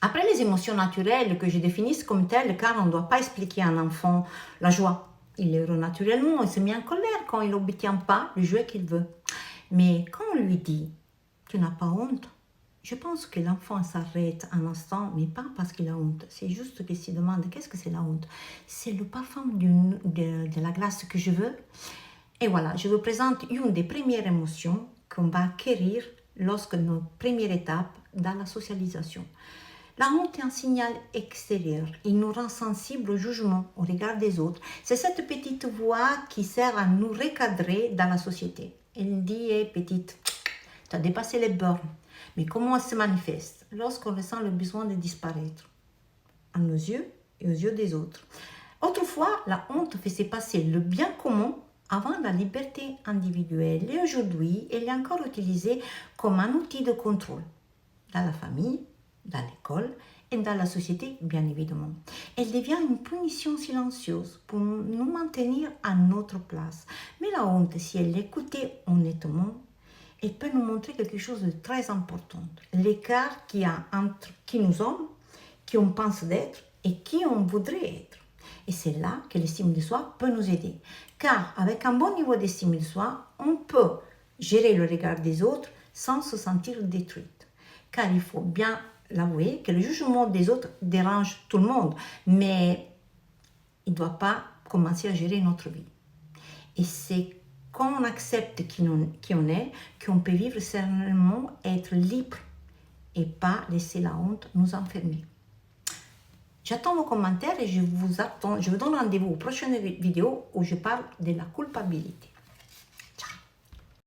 Après les émotions naturelles que je définisse comme telles, car on ne doit pas expliquer à un enfant la joie. Il est heureux naturellement, il se met en colère quand il n'obtient pas le jouet qu'il veut. Mais quand on lui dit « tu n'as pas honte », je pense que l'enfant s'arrête un instant, mais pas parce qu'il a honte. C'est juste qu'il se demande qu'est-ce que c'est la honte. C'est le parfum de la glace que je veux. Et voilà, je vous présente une des premières émotions qu'on va acquérir lorsque notre première étape dans la socialisation. La honte est un signal extérieur. Il nous rend sensibles au jugement, au regard des autres. C'est cette petite voix qui sert à nous recadrer dans la société. Elle dit hey, petite, tu as dépassé les bornes. Mais comment elle se manifeste? Lorsqu'on ressent le besoin de disparaître, à nos yeux et aux yeux des autres. Autrefois, la honte faisait passer le bien commun avant la liberté individuelle. Et aujourd'hui, elle est encore utilisée comme un outil de contrôle dans la famille, dans l'école et dans la société, bien évidemment. Elle devient une punition silencieuse pour nous maintenir à notre place. Mais la honte, si elle l'écoutait honnêtement, elle peut nous montrer quelque chose de très important. L'écart qu'il y a entre qui nous sommes, qui on pense d'être et qui on voudrait être. Et c'est là que l'estime de soi peut nous aider. Car avec un bon niveau d'estime de soi, on peut gérer le regard des autres sans se sentir détruite. Car il faut bien l'avouer que le jugement des autres dérange tout le monde, mais il ne doit pas commencer à gérer notre vie. Et c'est quand on accepte qui on est, qu'on peut vivre sereinement, être libre et pas laisser la honte nous enfermer. J'attends vos commentaires et je vous donne rendez-vous aux prochaines vidéos où je parle de la culpabilité.